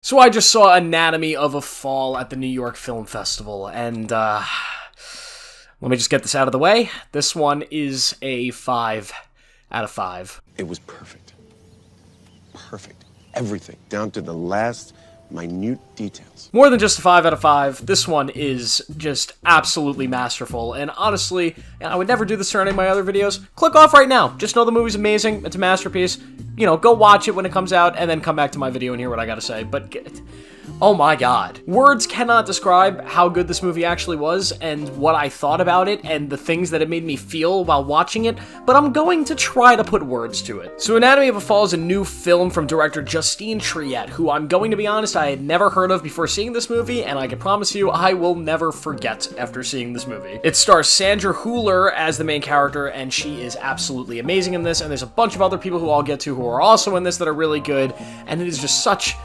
So I just saw Anatomy of a Fall at the New York Film Festival, and let me just get this out of the way. This one is a 5 out of 5. It was perfect. Perfect. Everything, down to the last minute details. More than just a 5 out of 5, this one is just absolutely masterful, and honestly, I would never do this for any of my other videos. Click off right now. Just know the movie's amazing, it's a masterpiece. You know, go watch it when it comes out, and then come back to my video and hear what I gotta say, but oh my god. Words cannot describe how good this movie actually was, and what I thought about it, and the things that it made me feel while watching it, but I'm going to try to put words to it. So Anatomy of a Fall is a new film from director Justine Triet, who I'm going to be honest, I had never heard of before seeing this movie, and I can promise you I will never forget after seeing this movie. It stars Sandra Hüller as the main character, and she is absolutely amazing in this, and there's a bunch of other people who I'll get to who are also in this that are really good, and it is just such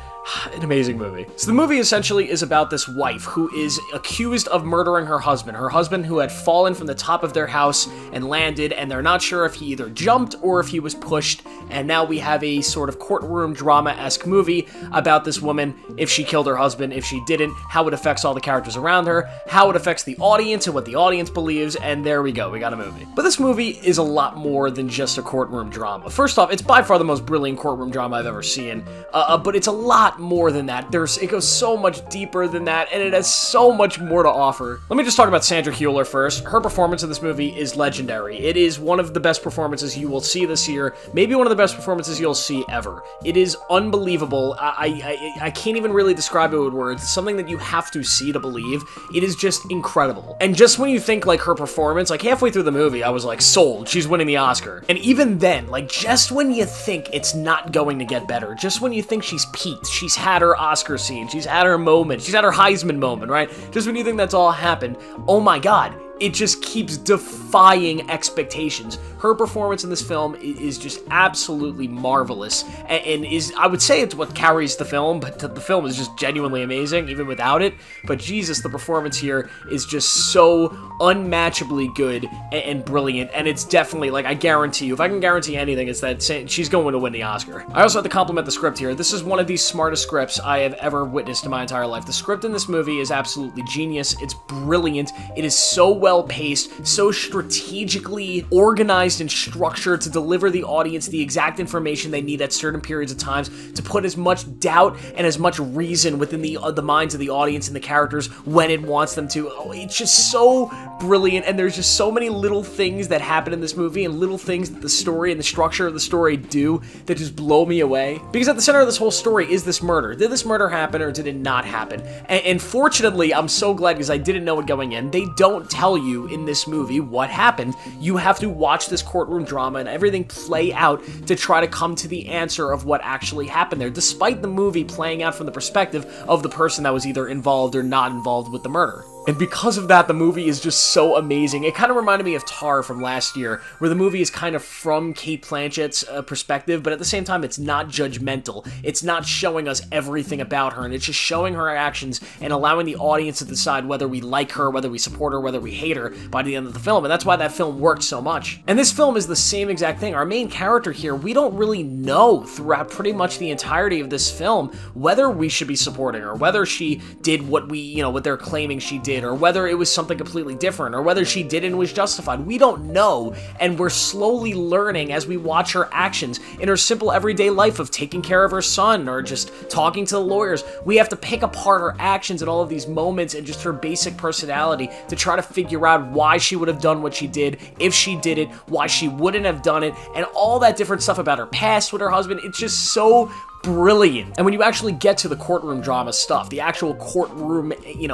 an amazing movie. So the movie essentially is about this wife who is accused of murdering her husband who had fallen from the top of their house and landed, and they're not sure if he either jumped or if he was pushed, and now we have a sort of courtroom drama-esque movie about this woman, if she killed her husband, if she didn't, how it affects all the characters around her, how it affects the audience and what the audience believes, and there we go, we got a movie. But this movie is a lot more than just a courtroom drama. First off, it's by far the most brilliant courtroom drama I've ever seen, but it's a lot more than that. It goes so much deeper than that, and it has so much more to offer. Let me just talk about Sandra Hüller first. Her performance in this movie is legendary. It is one of the best performances you will see this year, maybe one of the best performances you'll see ever. It is unbelievable. I can't even really describe it with words. It's something that you have to see to believe. It is just incredible. And just when you think like her performance, like halfway through the movie, I was like, sold, she's winning the Oscar. And even then, like just when you think it's not going to get better, just when you think she's peaked, she's had her Oscar scene, she's had her moment, she's had her Heisman moment, right? Just when you think that's all happened, oh my god, it just keeps defying expectations. Her performance in this film is just absolutely marvelous, and is, I would say it's what carries the film, but the film is just genuinely amazing, even without it. But Jesus, the performance here is just so unmatchably good and brilliant, and it's definitely, like, I guarantee you, if I can guarantee anything, it's that she's going to win the Oscar. I also have to compliment the script here. This is one of the smartest scripts I have ever witnessed in my entire life. The script in this movie is absolutely genius. It's brilliant. It is so well-paced, so strategically organized and structured to deliver the audience the exact information they need at certain periods of times, to put as much doubt and as much reason within the minds of the audience and the characters when it wants them to. Oh, it's just so brilliant, and there's just so many little things that happen in this movie, and little things that the story and the structure of the story do that just blow me away. Because at the center of this whole story is this murder. Did this murder happen or did it not happen? And fortunately, I'm so glad, because I didn't know it going in. They don't tell you in this movie what happened. You have to watch this courtroom drama and everything play out to try to come to the answer of what actually happened there, despite the movie playing out from the perspective of the person that was either involved or not involved with the murder. And because of that, the movie is just so amazing. It kind of reminded me of Tar from last year, where the movie is kind of from Cate Blanchett's perspective, but at the same time, it's not judgmental. It's not showing us everything about her, and it's just showing her actions and allowing the audience to decide whether we like her, whether we support her, whether we hate her by the end of the film, and that's why that film worked so much. And this film is the same exact thing. Our main character here, we don't really know throughout pretty much the entirety of this film whether we should be supporting her, whether she did what what they're claiming she did, or whether it was something completely different, or whether she did and was justified. We don't know, and we're slowly learning as we watch her actions in her simple everyday life of taking care of her son or just talking to the lawyers. We have to pick apart her actions in all of these moments and just her basic personality to try to figure out why she would have done what she did, if she did it, why she wouldn't have done it, and all that different stuff about her past with her husband. It's just so brilliant. And when you actually get to the courtroom drama stuff, the actual courtroom,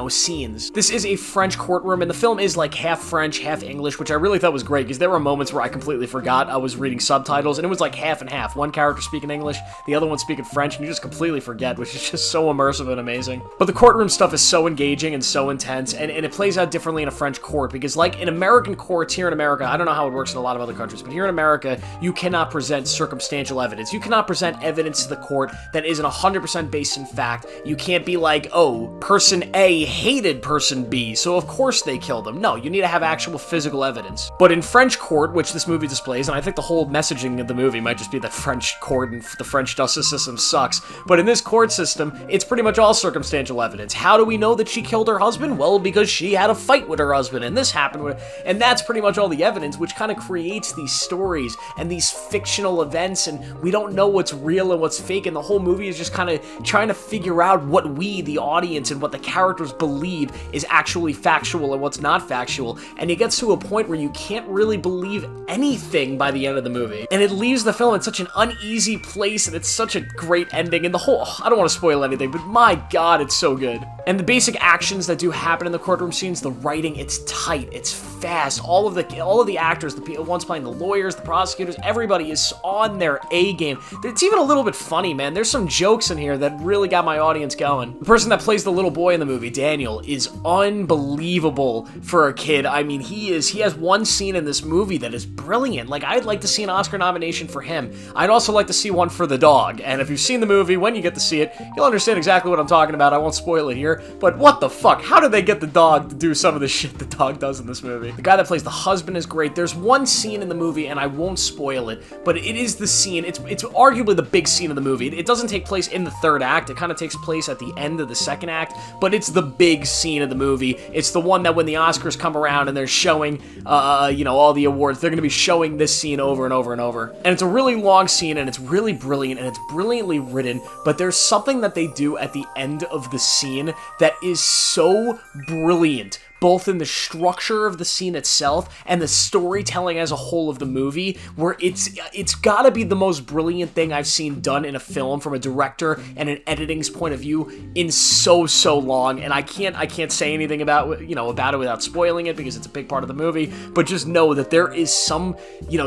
scenes, this is a French courtroom, and the film is like half French, half English, which I really thought was great, because there were moments where I completely forgot I was reading subtitles, and it was like half and half. One character speaking English, the other one speaking French, and you just completely forget, which is just so immersive and amazing. But the courtroom stuff is so engaging and so intense, and it plays out differently in a French court, because like in American courts here in America, I don't know how it works in a lot of other countries, but here in America, you cannot present circumstantial evidence. You cannot present evidence to the court court that isn't 100% based in fact. You can't be like, oh, person A hated person B, so of course they killed him. No, you need to have actual physical evidence. But in French court, which this movie displays, and I think the whole messaging of the movie might just be that French court and the French justice system sucks, but in this court system, it's pretty much all circumstantial evidence. How do we know that she killed her husband? Well, because she had a fight with her husband, and this happened with her, and that's pretty much all the evidence, which kind of creates these stories and these fictional events, and we don't know what's real and what's fake, and the whole movie is just kind of trying to figure out what we, the audience, and what the characters believe is actually factual and what's not factual, and it gets to a point where you can't really believe anything by the end of the movie, and it leaves the film in such an uneasy place, and it's such a great ending, and the whole, I don't want to spoil anything, but my god, it's so good. And the basic actions that do happen in the courtroom scenes, the writing, it's tight, it's fast, all of the actors, the ones playing the lawyers, the prosecutors, everybody is on their A game. It's even a little bit funny, man. There's some jokes in here that really got my audience going. The person that plays the little boy in the movie, Daniel, is unbelievable for a kid. I mean, he has one scene in this movie that is brilliant. Like, I'd like to see an Oscar nomination for him. I'd also like to see one for the dog. And if you've seen the movie, when you get to see it, you'll understand exactly what I'm talking about. I won't spoil it here. But what the fuck? How did they get the dog to do some of the shit the dog does in this movie? The guy that plays the husband is great. There's one scene in the movie, and I won't spoil it, but it is the scene, it's arguably the big scene of the movie. It doesn't take place in the third act, it kind of takes place at the end of the second act, but it's the big scene of the movie. It's the one that when the Oscars come around and they're showing, all the awards, they're going to be showing this scene over and over and over. And it's a really long scene, and it's really brilliant, and it's brilliantly written, but there's something that they do at the end of the scene that is so brilliant, both in the structure of the scene itself and the storytelling as a whole of the movie, where it's gotta be the most brilliant thing I've seen done in a film from a director and an editing's point of view in so long, and I can't say anything about it without spoiling it, because it's a big part of the movie, but just know that there is some,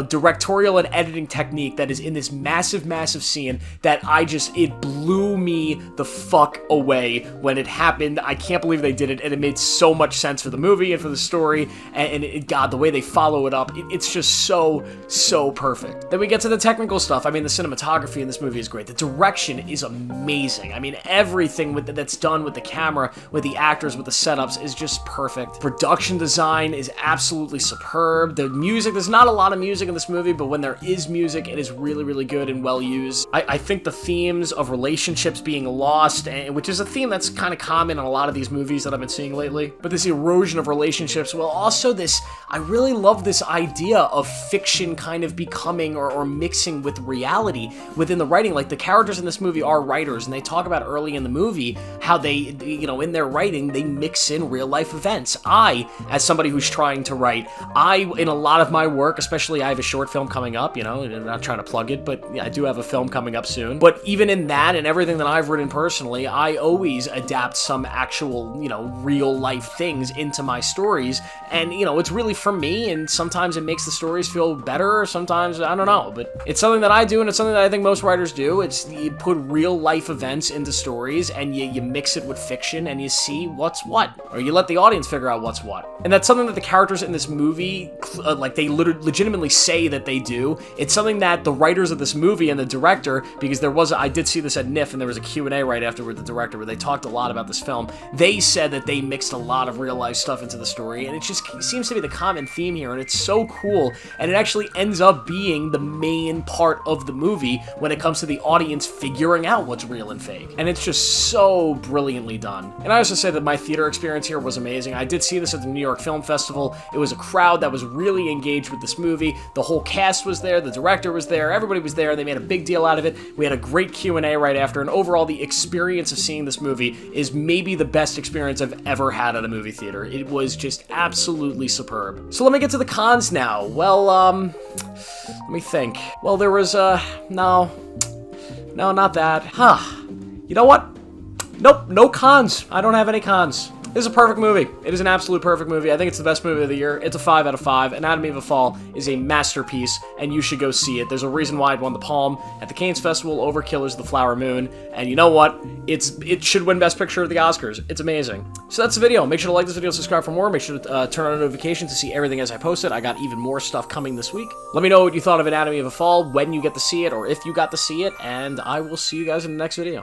directorial and editing technique that is in this massive scene that it blew me the fuck away when it happened. I can't believe they did it, and it made so much sense for the movie and for the story, and God, the way they follow it up, it's just so perfect. Then we get to the technical stuff. I mean, the cinematography in this movie is great. The direction is amazing. I mean, everything that's done with the camera, with the actors, with the setups is just perfect. Production design is absolutely superb. The music, there's not a lot of music in this movie, but when there is music, it is really good and well used. I think the themes of relationships being lost, which is a theme that's kind of common in a lot of these movies that I've been seeing lately, but this erosion of relationships, well, also I really love this idea of fiction kind of becoming or mixing with reality within the writing. Like, the characters in this movie are writers, and they talk about early in the movie how they, in their writing, they mix in real life events. I, as somebody who's trying to write, in a lot of my work, especially I have a short film coming up, I'm not trying to plug it, but yeah, I do have a film coming up soon. But even in that and everything that I've written personally, I always adapt some actual, real life things into my stories, and it's really for me, and sometimes it makes the stories feel better, sometimes I don't know, but it's something that I do, and it's something that I think most writers do. It's, you put real life events into stories, and you mix it with fiction, and you see what's what, or you let the audience figure out what's what. And that's something that the characters in this movie, they legitimately say that they do. It's something that the writers of this movie and the director, because I did see this at NYFF, and there was a Q&A right after with the director where they talked a lot about this film. They said that they mixed a lot of real life stuff into the story, and it just seems to be the common theme here, and it's so cool, and it actually ends up being the main part of the movie when it comes to the audience figuring out what's real and fake, and it's just so brilliantly done. And I also say that my theater experience here was amazing. I did see this at the New York Film Festival. It was a crowd that was really engaged with this movie. The whole cast was there, the director was there, everybody was there, they made a big deal out of it. We had a great Q&A right after, and overall the experience of seeing this movie is maybe the best experience I've ever had at a movie theater. It was just absolutely superb. So let me get to the cons now. Well, let me think. Well, there was, no, not that. You know what? Nope, no cons. I don't have any cons. This is a perfect movie. It is an absolute perfect movie. I think it's the best movie of the year. It's a 5 out of 5. Anatomy of a Fall is a masterpiece, and you should go see it. There's a reason why it won the Palm at the Cannes Festival over Killers of the Flower Moon, and you know what? It should win Best Picture at the Oscars. It's amazing. So that's the video. Make sure to like this video, subscribe for more. Make sure to turn on notifications to see everything as I post it. I got even more stuff coming this week. Let me know what you thought of Anatomy of a Fall, when you get to see it, or if you got to see it, and I will see you guys in the next video.